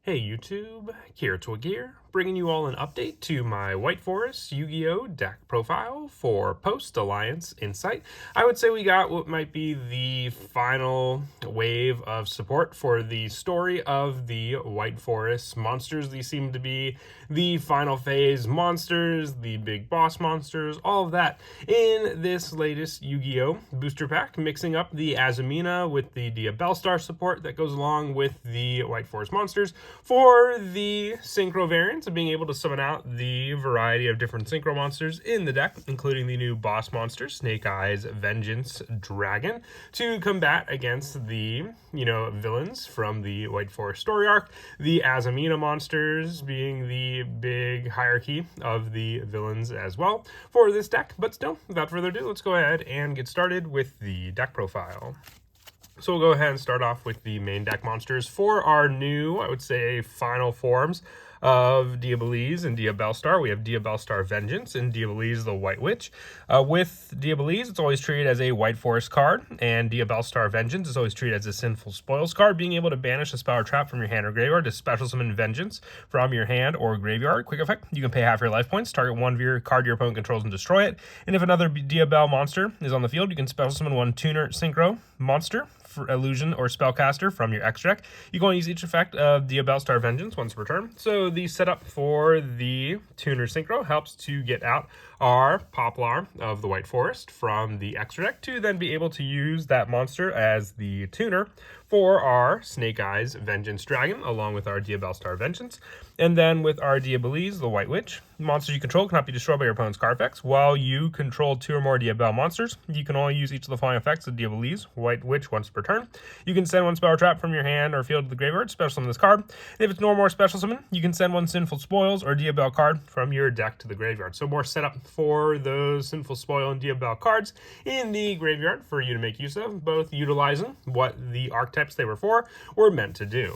Hey YouTube, Kirito here, bringing you all an update to my White Forest Yu-Gi-Oh! Deck profile for Post-Alliance Insight. I would say we got what might be the final wave of support for the story of the White Forest monsters. These seem to be the final phase monsters, the big boss monsters, all of that in this latest Yu-Gi-Oh! Booster pack, mixing up the Azumina with the Diabellstar support that goes along with the White Forest monsters. For the synchro variants of being able to summon out the variety of different synchro monsters in the deck, including the new boss monster, Snake Eyes Vengeance Dragon, to combat against the, villains from the White Forest story arc, the Azumina monsters being the big hierarchy of the villains as well for this deck. But still, without further ado, let's go ahead and get started with the deck profile. So we'll go ahead and start off with the main deck monsters for our new, I would say, final forms of Diabellese and Diabellstar. We have Diabellstar Vengeance and Diabellese the White Witch. With Diabellese, it's always treated as a White Forest card, and Diabellstar Vengeance is always treated as a Sinful Spoils card, being able to banish a spell or trap from your hand or graveyard to special summon Vengeance from your hand or graveyard. Quick effect, you can pay half your life points, target one of your card your opponent controls and destroy it. And if another Diabell monster is on the field, you can special summon one Tuner Synchro monster, for illusion or spellcaster from your extra deck. You can only use each effect of Diabellstar Vengeance once per turn. So the setup for the Tuner Synchro helps to get out our Poplar of the White Forest from the extra deck to then be able to use that monster as the tuner for our Snake Eyes Vengeance Dragon, along with our Diabellstar Vengeance. And then with our Diabellese, the White Witch, monsters you control cannot be destroyed by your opponent's card effects. While you control two or more Diabell monsters, you can only use each of the following effects of Diabellese, White Witch, once per turn. You can send one spell or trap from your hand or field to the graveyard, special summon this card. And if it's no more special summon, you can send one Sinful Spoils or Diabell card from your deck to the graveyard. So more setup for those Sinful Spoil and Diabell cards in the graveyard for you to make use of, both utilizing what the archetypes they were meant to do.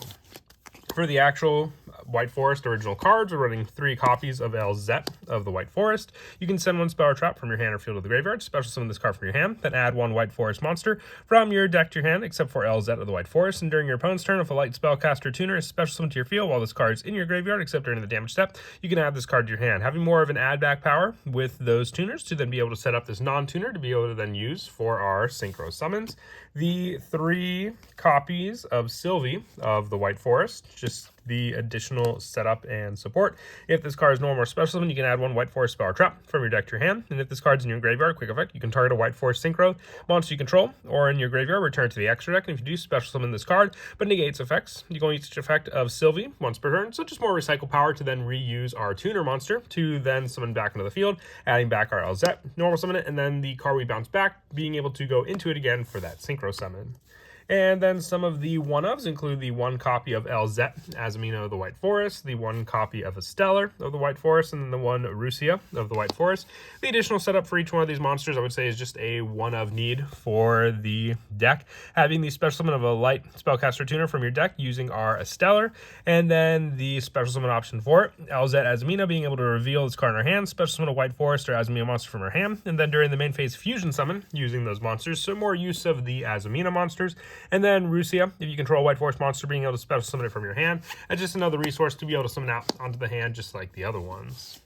For the actual White Forest original cards, we're running 3 copies of LZ of the White Forest. You can send one spell or trap from your hand or field to the graveyard, special summon this card from your hand, then add one White Forest monster from your deck to your hand, except for LZ of the White Forest. And during your opponent's turn, if a light spellcaster tuner is special summoned to your field while this card is in your graveyard, except during the damage step, you can add this card to your hand, having more of an add back power with those tuners to then be able to set up this non-tuner to be able to then use for our synchro summons. The 3 copies of Sylvie of the White Forest, just the additional setup and support. If this card is normal or special summon, you can add one White Forest spell or trap from your deck to your hand. And if this card's in your graveyard, quick effect, you can target a White Forest synchro monster you control, or in your graveyard, return to the extra deck. And if you do, special summon this card, but negates effects. You can only use each effect of Sylvie once per turn, so just more recycle power to then reuse our tuner monster to then summon back into the field, adding back our LZ, normal summon it, and then the card we bounce back, being able to go into it again for that synchro summon. And then some of the one-ofs include the 1 copy of LZ, Azumina of the White Forest, the 1 copy of Stellar of the White Forest, and then the 1 Rusia of the White Forest. The additional setup for each one of these monsters, I would say, is just a one-of need for the deck. Having the special summon of a light spellcaster tuner from your deck using our Stellar, and then the special summon option for it, LZ Azumina, being able to reveal this card in our hand, special summon a White Forest or Azumina monster from her hand, and then during the main phase fusion summon, using those monsters, so more use of the Azumina monsters. And then Rusia, if you control a White Forest monster, being able to special summon it from your hand. That's just another resource to be able to summon out onto the hand, just like the other ones.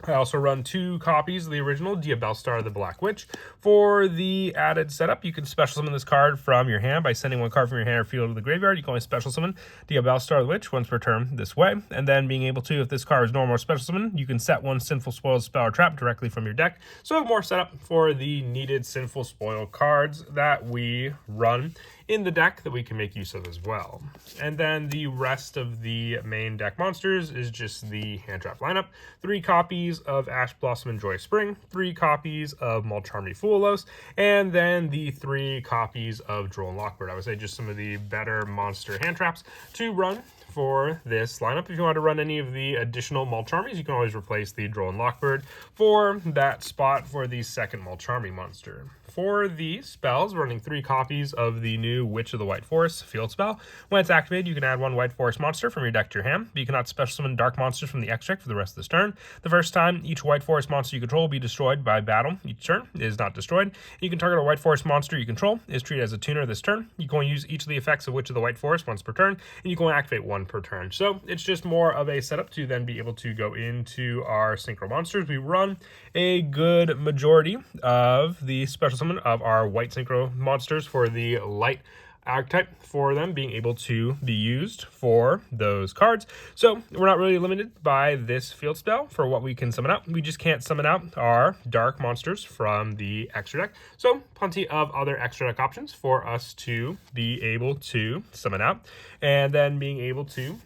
I also run 2 copies of the original Diabellstar the Black Witch. For the added setup, you can special summon this card from your hand by sending one card from your hand or field to the graveyard. You can only special summon Diabellstar the Witch once per turn this way. And then being able to, if this card is normal or special summon, you can set one Sinful Spoil spell or trap directly from your deck. So more setup for the needed Sinful Spoil cards that we run in the deck that we can make use of as well. And then the rest of the main deck monsters is just the hand trap lineup. 3 copies of Ash Blossom and Joy Spring, 3 copies of Mulcharmy Foolos, and then the 3 copies of Droll and Lockbird. I would say just some of the better monster hand traps to run for this lineup. If you want to run any of the additional Mulcharmies, you can always replace the Droll and Lockbird for that spot for the second Mulcharmy monster. For the spells, we're running 3 copies of the new new Witch of the White Forest field spell. When it's activated, you can add 1 White Forest monster from your deck to your hand, but you cannot special summon dark monsters from the extract for the rest of this turn. The first time each White Forest monster you control will be destroyed by battle each turn. It is not destroyed. You can target a White Forest monster you control. It is treated as a tuner this turn. You can only use each of the effects of Witch of the White Forest once per turn, and you can only activate 1 per turn. So it's just more of a setup to then be able to go into our synchro monsters. We run a good majority of the special summon of our white synchro monsters for the light archetype, for them being able to be used for those cards. So we're not really limited by this field spell for what we can summon out. We just can't summon out our dark monsters from the extra deck. So plenty of other extra deck options for us to be able to summon out, and then being able to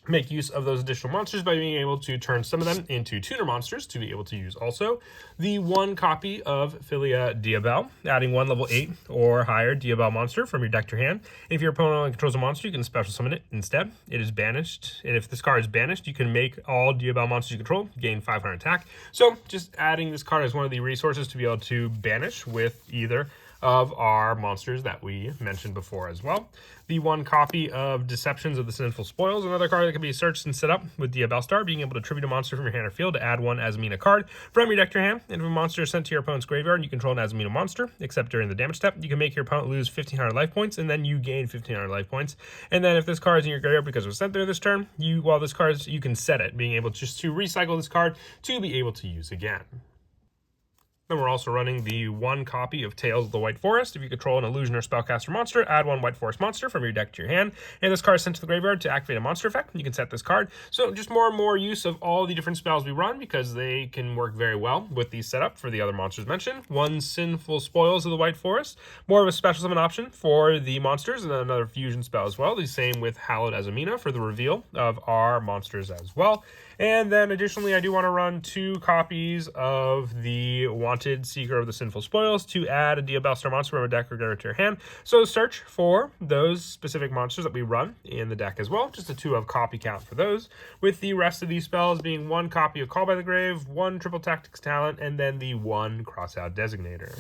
make use of those additional monsters by being able to turn some of them into tuner monsters to be able to use also the 1 copy of Filia Diabel, adding 1 level 8 or higher Diabel monster from your deck to your hand. If your opponent only controls a monster, you can special summon it instead. It is banished, and if this card is banished, you can make all Diabel monsters you control gain 500 attack. So just adding this card as one of the resources to be able to banish with either of our monsters that we mentioned before as well. The 1 copy of Deceptions of the Sinful Spoils, another card that can be searched and set up with Diabel Star, being able to tribute a monster from your hand or field to add 1 Azamina card from your deck to your hand. And if a monster is sent to your opponent's graveyard and you control an Azamina monster, except during the damage step, you can make your opponent lose 1,500 life points, and then you gain 1,500 life points. And then if this card is in your graveyard because it was sent there this turn, you can set it, being able just to recycle this card to be able to use again. Then we're also running the 1 copy of Tales of the White Forest. If you control an illusion or spellcaster monster, add 1 White Forest monster from your deck to your hand. And this card is sent to the graveyard to activate a monster effect. You can set this card. So just more and more use of all the different spells we run, because they can work very well with the setup for the other monsters mentioned. 1 Sinful Spoils of the White Forest. More of a special summon option for the monsters, and then another fusion spell as well. The same with Hallowed Azamina for the reveal of our monsters as well. And then additionally, I do want to run 2 copies of the Wanted Seeker of the Sinful Spoils to add a Diabel Star monster from a deck or to your hand. So search for those specific monsters that we run in the deck as well. Just a 2 of copy count for those, with the rest of these spells being 1 copy of Call by the Grave, 1 Triple Tactics Talent, and then the 1 Crossout Designator.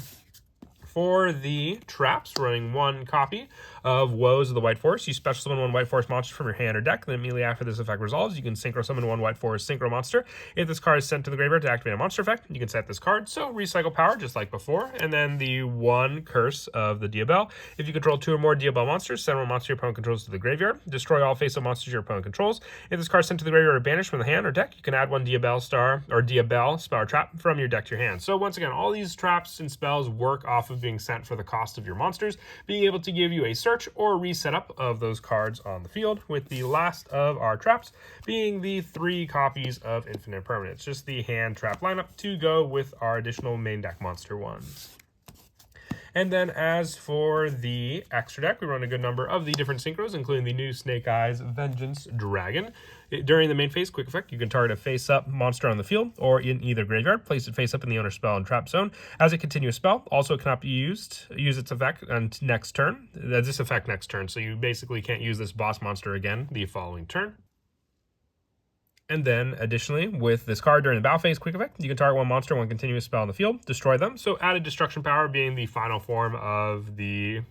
For the traps, running 1 copy of Woes of the White Forest. You special summon 1 White Forest monster from your hand or deck. Then immediately after this effect resolves, you can synchro summon 1 White Forest synchro monster. If this card is sent to the graveyard to activate a monster effect, you can set this card. So recycle power just like before. And then the 1 Curse of the Diabel. If you control 2 or more Diabel monsters, send 1 monster your opponent controls to the graveyard. Destroy all face-up monsters your opponent controls. If this card is sent to the graveyard or banished from the hand or deck, you can add 1 Diabel Star or Diabel spell or trap from your deck to your hand. So once again, all these traps and spells work off of being sent for the cost of your monsters, being able to give you a search or reset up of those cards on the field, with the last of our traps being the 3 copies of Infinite Permanence, just the hand trap lineup to go with our additional main deck monster ones. And then as for the extra deck, we run a good number of the different synchros, including the new Snake Eyes Vengeance Dragon. During the main phase, quick effect, you can target a face-up monster on the field or in either graveyard. Place it face-up in the owner's spell and trap zone as a continuous spell. Also, it cannot be use its effect on next turn. This effect next turn, so you basically can't use this boss monster again the following turn. And then, additionally, with this card during the battle phase, quick effect, you can target 1 monster, 1 continuous spell on the field, destroy them. So added destruction power being the final form of the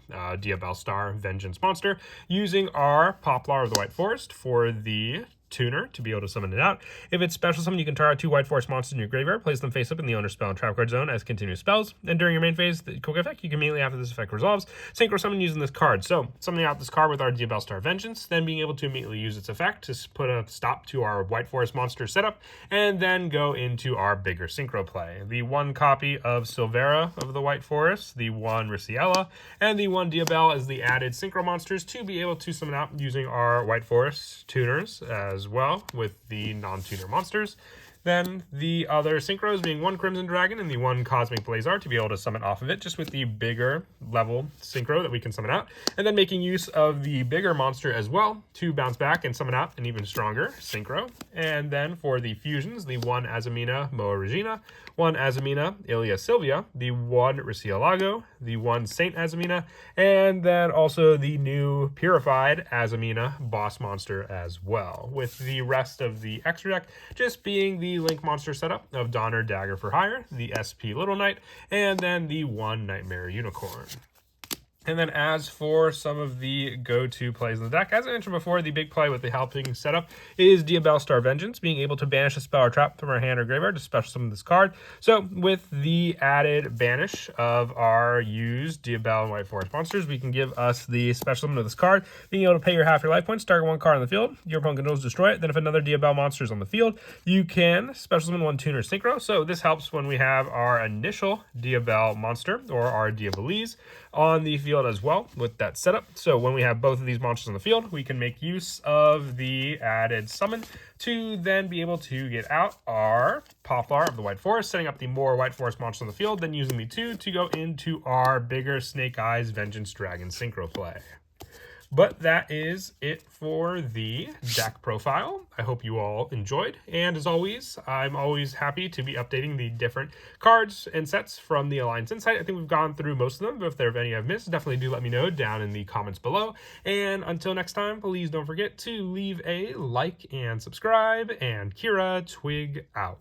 Diabel Star Vengeance monster, using our Poplar of the White Forest for the tuner to be able to summon it out. If it's special summon, you can target 2 White Forest monsters in your graveyard, place them face up in the owner's spell and trap card zone as continuous spells. And during your main phase, the quick effect, you can immediately after this effect resolves, synchro summon using this card. So summoning out this card with our Diabel Star Vengeance, then being able to immediately use its effect to put a stop to our White Forest monster setup, and then go into our bigger synchro play. The 1 copy of Silvera of the White Forest, the 1 Riciella, and the 1 Diabel as the added synchro monsters to be able to summon out using our White Forest tuners as well with the non-tuner monsters. Then the other synchros being 1 Crimson Dragon and the 1 Cosmic Blazar to be able to summon off of it, just with the bigger level synchro that we can summon out. And then making use of the bigger monster as well to bounce back and summon out an even stronger synchro. And then for the fusions, the 1 Azamina Moa Regina, 1 Azamina Ilia Silvia, the 1 Ricielago, the 1 Saint Azamina, and then also the new Purified Azamina boss monster as well, with the rest of the extra deck just being the Link monster setup of Donner Dagger for Hire, the SP Little Knight, and then the 1 Nightmare Unicorn. And then as for some of the go-to plays in the deck, as I mentioned before, the big play with the helping setup is Diabell Star Vengeance, being able to banish a spell or trap from our hand or graveyard to special summon this card. So with the added banish of our used Diabell and White Forest monsters, we can give us the special summon of this card, being able to pay your half your life points, target one card on the field, your opponent can destroy it. Then if another Diabell monster is on the field, you can special summon one tuner synchro. So this helps when we have our initial Diabell monster or our Diabellese on the field as well with that setup. So when we have both of these monsters on the field, we can make use of the added summon to then be able to get out our Poplar of the White Forest, setting up the more White Forest monsters on the field, then using the 2 to go into our bigger Snake Eyes Vengeance Dragon synchro play. But that is it for the deck profile. I hope you all enjoyed. And as always, I'm always happy to be updating the different cards and sets from the Alliance Insight. I think we've gone through most of them, but if there are any I've missed, definitely do let me know down in the comments below. And until next time, please don't forget to leave a like and subscribe. And Kira Twig out.